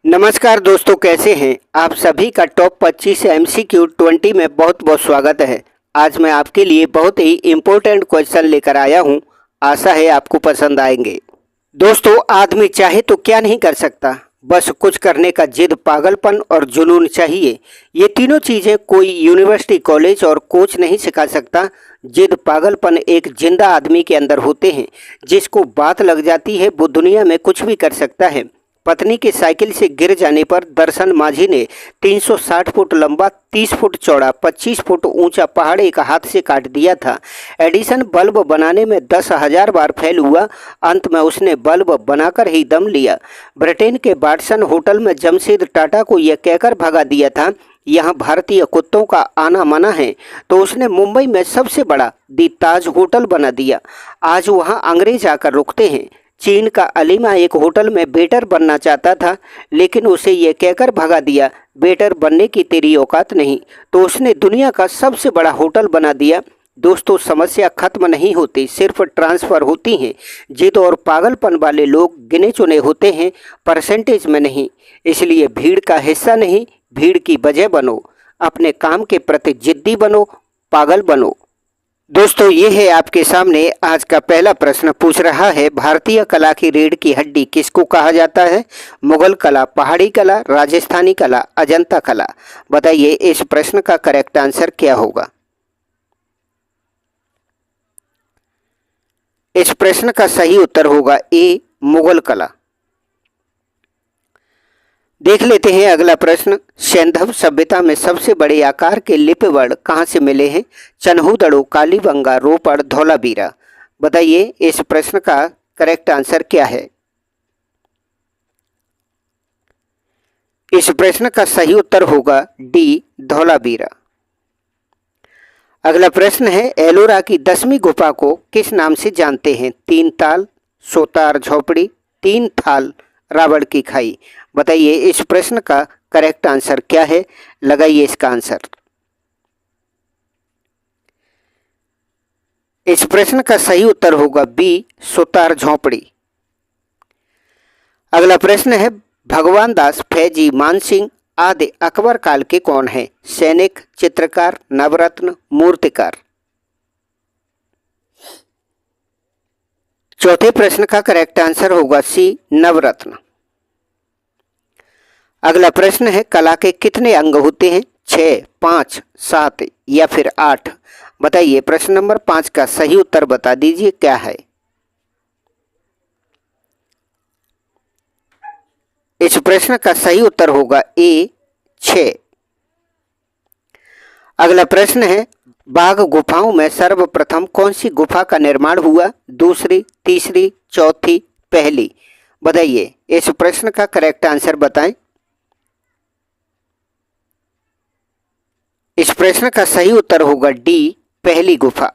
नमस्कार दोस्तों, कैसे हैं आप सभी का टॉप 25 MCQ 20 में बहुत बहुत स्वागत है। आज मैं आपके लिए बहुत ही इम्पोर्टेंट क्वेश्चन लेकर आया हूं। आशा है आपको पसंद आएंगे। दोस्तों, आदमी चाहे तो क्या नहीं कर सकता, बस कुछ करने का जिद, पागलपन और जुनून चाहिए। ये तीनों चीज़ें कोई यूनिवर्सिटी, कॉलेज और कोच नहीं सिखा सकता। जिद, पागलपन एक जिंदा आदमी के अंदर होते हैं। जिसको बात लग जाती है वो दुनिया में कुछ भी कर सकता है। पत्नी के साइकिल से गिर जाने पर दर्शन मांझी ने 360 फुट लंबा, 30 फुट चौड़ा, 25 फुट ऊंचा पहाड़ एक हाथ से काट दिया था। एडिसन बल्ब बनाने में 10,000 बार फेल हुआ। अंत में उसने बल्ब बनाकर ही दम लिया। ब्रिटेन के वाटसन होटल में जमशेद टाटा को यह कहकर भगा दिया था, यहाँ भारतीय कुत्तों का आना मना है, तो उसने मुंबई में सबसे बड़ा दी ताज होटल बना दिया। आज वहाँ अंग्रेज आकर रुकते हैं। चीन का अलीमा एक होटल में वेटर बनना चाहता था, लेकिन उसे यह कहकर भगा दिया, वेटर बनने की तेरी औकात नहीं, तो उसने दुनिया का सबसे बड़ा होटल बना दिया। दोस्तों, समस्या खत्म नहीं होती, सिर्फ ट्रांसफ़र होती हैं। जिद और पागलपन वाले लोग गिने चुने होते हैं, परसेंटेज में नहीं। इसलिए भीड़ का हिस्सा नहीं, भीड़ की वजह बनो। अपने काम के प्रति जिद्दी बनो, पागल बनो। दोस्तों, ये है आपके सामने आज का पहला प्रश्न। पूछ रहा है, भारतीय कला की रीढ़ की हड्डी किसको कहा जाता है? मुगल कला, पहाड़ी कला, राजस्थानी कला, अजंता कला। बताइए इस प्रश्न का करेक्ट आंसर क्या होगा। इस प्रश्न का सही उत्तर होगा ए, मुगल कला। देख लेते हैं अगला प्रश्न। सैंधव सभ्यता में सबसे बड़े आकार के लिपिवर्ण कहाँ से मिले हैं? चन्हूदड़ो, कालीबंगा, रोपड़, धौलावीरा। बताइए इस प्रश्न का करेक्ट आंसर क्या है। इस प्रश्न का सही उत्तर होगा डी, धौलावीरा। अगला प्रश्न है, एलोरा की 10वीं गुफा को किस नाम से जानते हैं? तीन ताल, सोतार झोपड़ी, तीन थाल, रावण की खाई। बताइए इस प्रश्न का करेक्ट आंसर क्या है। लगाइए इसका आंसर। इस प्रश्न का सही उत्तर होगा बी, सोतार झोपड़ी। अगला प्रश्न है, भगवान दास, फैजी, मानसिंह आदि अकबर काल के कौन है? सैनिक, चित्रकार, नवरत्न, मूर्तिकार। चौथे प्रश्न का करेक्ट आंसर होगा सी, नवरत्न। अगला प्रश्न है, कला के कितने अंग होते हैं? 6, 5, 7 या फिर 8। बताइए प्रश्न नंबर 5 का सही उत्तर बता दीजिए क्या है। इस प्रश्न का सही उत्तर होगा ए, 6। अगला प्रश्न है, बाघ गुफाओं में सर्वप्रथम कौन सी गुफा का निर्माण हुआ? दूसरी, तीसरी, चौथी, पहली। बताइए इस प्रश्न का करेक्ट आंसर बताएं। इस प्रश्न का सही उत्तर होगा डी, पहली गुफा।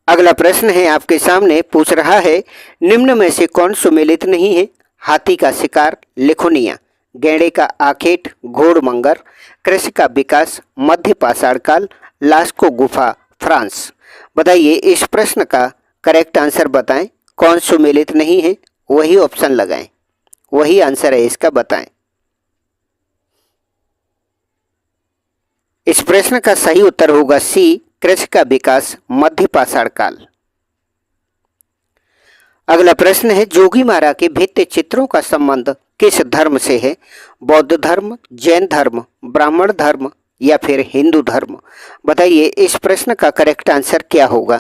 अगला प्रश्न है आपके सामने, पूछ रहा है, निम्न में से कौन सुमेलित नहीं है? हाथी का शिकार, लिखुनिया, गैंडे का आखेट, घोड़मंगर, कृषि का विकास, मध्य पाषाण काल, लास्को गुफा, फ्रांस। बताइए इस प्रश्न का करेक्ट आंसर बताएं। कौन सुमेलित नहीं है वही ऑप्शन लगाएं, वही आंसर है इसका, बताएं। इस प्रश्न का सही उत्तर होगा सी, कृषि का विकास, मध्य पाषाण काल। अगला प्रश्न है, जोगीमारा के भित्ति चित्रों का संबंध किस धर्म से है? बौद्ध धर्म, जैन धर्म, ब्राह्मण धर्म या फिर हिंदू धर्म। बताइए इस प्रश्न का करेक्ट आंसर क्या होगा।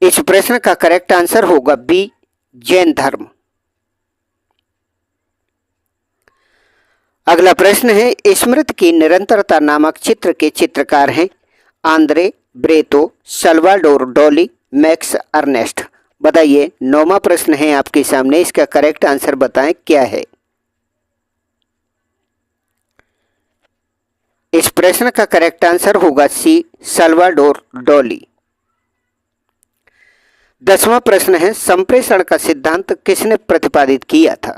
इस प्रश्न का करेक्ट आंसर होगा बी, जैन धर्म। अगला प्रश्न है, स्मृति की निरंतरता नामक चित्र के चित्रकार हैं? Andre Breton, Salvador Dali, Max Ernst. बताइए 9वां प्रश्न है आपके सामने, इसका करेक्ट आंसर बताएं क्या है। इस प्रश्न का करेक्ट आंसर होगा सी, सल्वाडोर डॉली। 10वां प्रश्न है, संप्रेषण का सिद्धांत किसने प्रतिपादित किया था?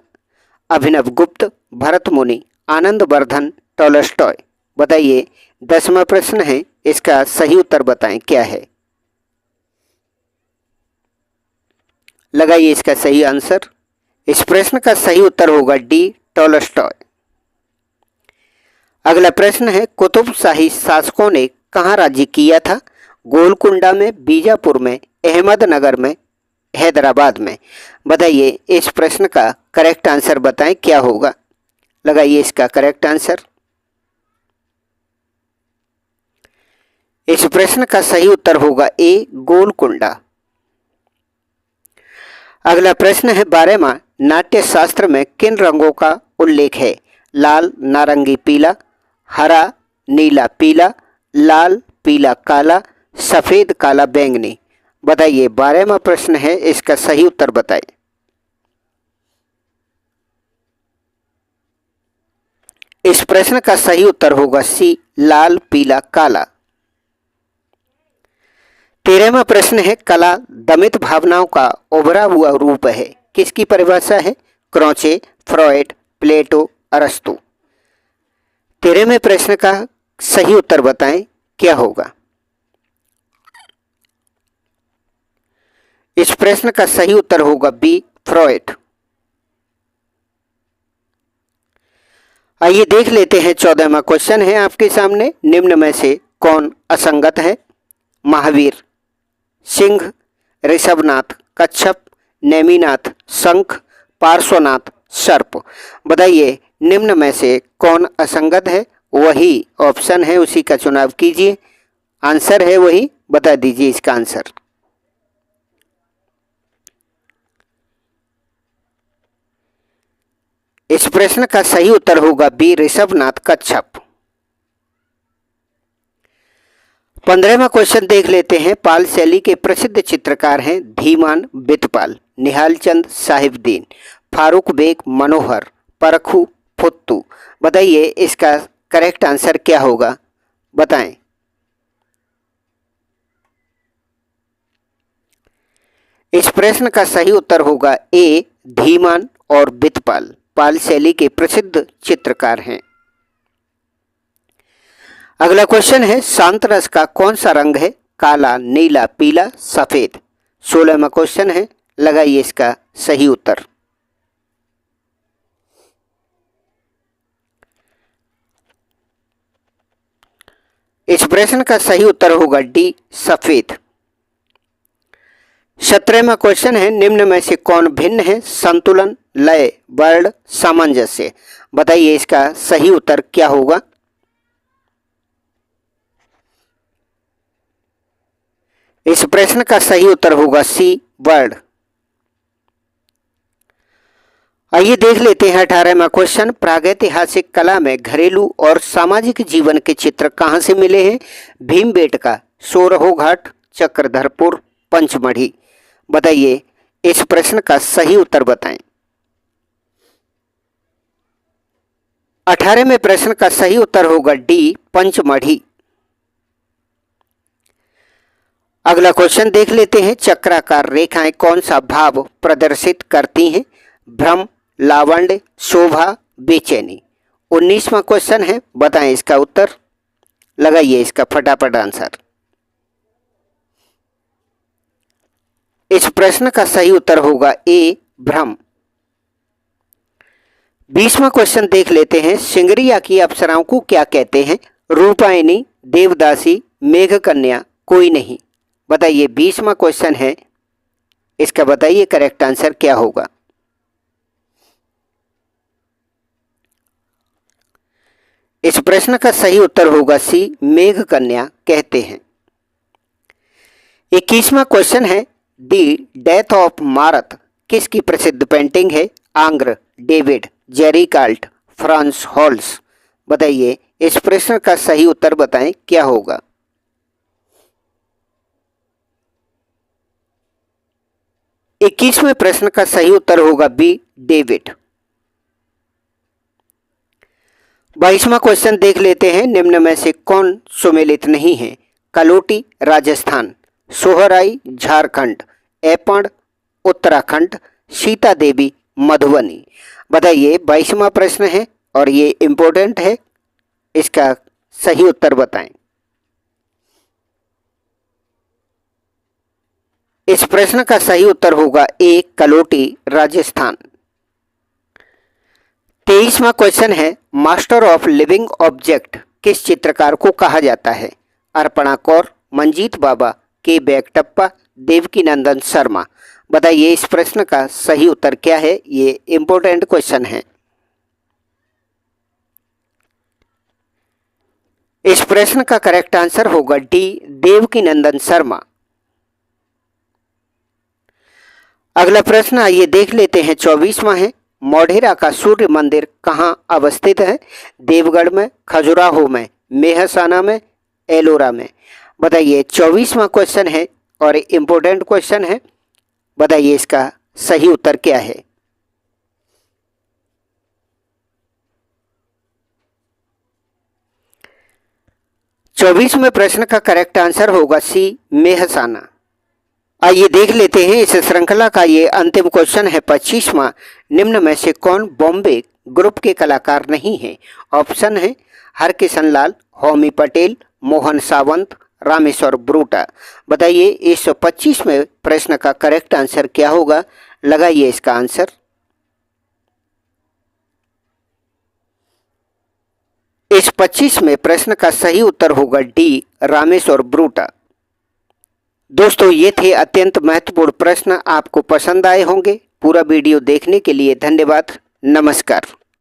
अभिनव गुप्त, भरत मुनि, आनंद वर्धन, टॉलस्टॉय। बताइए 10वां प्रश्न है, इसका सही उत्तर बताएं क्या है। लगाइए इसका सही आंसर। इस प्रश्न का सही उत्तर होगा डी, टॉलस्टॉय। अगला प्रश्न है, कुतुबशाही शासकों ने कहाँ राज्य किया था? गोलकुंडा में, बीजापुर में, अहमदनगर में, हैदराबाद में। बताइए इस प्रश्न का करेक्ट आंसर बताएं क्या होगा। लगाइए इसका करेक्ट आंसर। इस प्रश्न का सही उत्तर होगा ए, गोलकुंडा। अगला प्रश्न है, 12वां नाट्य शास्त्र में किन रंगों का उल्लेख है? लाल, नारंगी, पीला, हरा, नीला, पीला, लाल, पीला, काला, सफेद, काला, बैंगनी। बताइए 12वां प्रश्न है, इसका सही उत्तर बताइए। इस प्रश्न का सही उत्तर होगा सी, लाल, पीला, काला। 13वां प्रश्न है, कला दमित भावनाओं का उभरा हुआ रूप है। किसकी परिभाषा है? क्रोचे, फ्रॉयड, प्लेटो, अरस्तु। 13वें प्रश्न का सही उत्तर बताएं क्या होगा। इस प्रश्न का सही उत्तर होगा बी, फ्रॉयड। आइए देख लेते हैं 14वां क्वेश्चन है आपके सामने, निम्न में से कौन असंगत है? महावीर, सिंह, ऋषभनाथ, कच्छप, नेमिनाथ, शंख, पार्श्वनाथ, सर्प। बताइए निम्न में से कौन असंगत है? वही ऑप्शन है उसी का चुनाव कीजिए। आंसर है वही, बता दीजिए इसका आंसर। इस प्रश्न का सही उत्तर होगा बी, ऋषभनाथ, कच्छप। 15वां क्वेश्चन देख लेते हैं। पाल शैली के प्रसिद्ध चित्रकार हैं धीमान बितपाल, निहाल चंद साहिबदीन, फारूक बेग, मनोहर, परखू, फुत्तू। बताइए इसका करेक्ट आंसर क्या होगा, बताएं। इस प्रश्न का सही उत्तर होगा ए, धीमान और बितपाल पाल शैली के प्रसिद्ध चित्रकार हैं। अगला क्वेश्चन है, शांत रस का कौन सा रंग है? काला, नीला, पीला, सफेद। 16वां क्वेश्चन है, लगाइए इसका सही उत्तर। इस प्रश्न का सही उत्तर होगा डी, सफेद। 17वां क्वेश्चन है, निम्न में से कौन भिन्न है? संतुलन, लय, वर्ण, सामंजस्य। बताइए इसका सही उत्तर क्या होगा। इस प्रश्न का सही उत्तर होगा सी, वर्ण। आइए देख लेते हैं 18वां क्वेश्चन। प्रागैतिहासिक कला में घरेलू और सामाजिक जीवन के चित्र कहाँ से मिले हैं? भीमबेटका, सोरहो घाट, चक्रधरपुर, पंचमढ़ी। बताइए इस प्रश्न का सही उत्तर बताएं। 18वें प्रश्न का सही उत्तर होगा डी, पंचमढ़ी। अगला क्वेश्चन देख लेते हैं। चक्राकार रेखाएं कौन सा भाव प्रदर्शित करती हैं? भ्रम, लावण्य, शोभा, बेचैनी। 19वां क्वेश्चन है, बताएं इसका उत्तर। लगाइए इसका फटाफट आंसर। इस प्रश्न का सही उत्तर होगा ए, भ्रम। 20वां क्वेश्चन देख लेते हैं। सिंगरिया की अप्सराओं को क्या कहते हैं? रूपायनी, देवदासी, मेघकन्या, कोई नहीं। बताइए 20वां क्वेश्चन है, इसका बताइए करेक्ट आंसर क्या होगा। इस प्रश्न का सही उत्तर होगा सी, मेघकन्या कहते हैं। 21वां क्वेश्चन है, दी डेथ ऑफ मारत किसकी प्रसिद्ध पेंटिंग है? आंग्र, डेविड, जेरी कार्ल्ट, फ्रांस हॉल्स। बताइए इस प्रश्न का सही उत्तर बताएं क्या होगा। 21वें प्रश्न का सही उत्तर होगा बी, डेविड। 22वां क्वेश्चन देख लेते हैं। निम्न में से कौन सुमेलित नहीं है? कलोटी, राजस्थान, सोहराई, झारखंड, एपण, उत्तराखंड, सीता देवी, मधुबनी। बताइए 22वां प्रश्न है और ये इंपॉर्टेंट है, इसका सही उत्तर बताएं। इस प्रश्न का सही उत्तर होगा ए, कलोटी, राजस्थान। 23वां क्वेश्चन है, मास्टर ऑफ लिविंग ऑब्जेक्ट किस चित्रकार को कहा जाता है? अर्पणा कौर, मंजीत बाबा, के बैगटप्पा, देवकीनंदन शर्मा। बताइए इस प्रश्न का सही उत्तर क्या है? ये इंपॉर्टेंट क्वेश्चन है। इस प्रश्न का करेक्ट आंसर होगा डी, देवकीनंदन शर्मा। अगला प्रश्न आइए देख लेते हैं, 24वां है, मोढेरा का सूर्य मंदिर कहाँ अवस्थित है? देवगढ़ में, खजुराहो में, मेहसाना में, एलोरा में। बताइए 24वां क्वेश्चन है और इम्पोर्टेंट क्वेश्चन है। बताइए इसका सही उत्तर क्या है? चौबीसवें प्रश्न का करेक्ट आंसर होगा सी, मेहसाना। आइए देख लेते हैं इस श्रृंखला का ये अंतिम क्वेश्चन है, 25वां। निम्न में से कौन बॉम्बे ग्रुप के कलाकार नहीं है? ऑप्शन है हरकिशन लाल, होमी पटेल, मोहन सावंत, रामेश्वर ब्रूटा। बताइए इस 25वें प्रश्न का करेक्ट आंसर क्या होगा? लगाइए इसका आंसर। इस 25वें प्रश्न का सही उत्तर होगा डी, रामेश्वर ब्रूटा। दोस्तों ये थे अत्यंत महत्वपूर्ण प्रश्न, आपको पसंद आए होंगे। पूरा वीडियो देखने के लिए धन्यवाद। नमस्कार।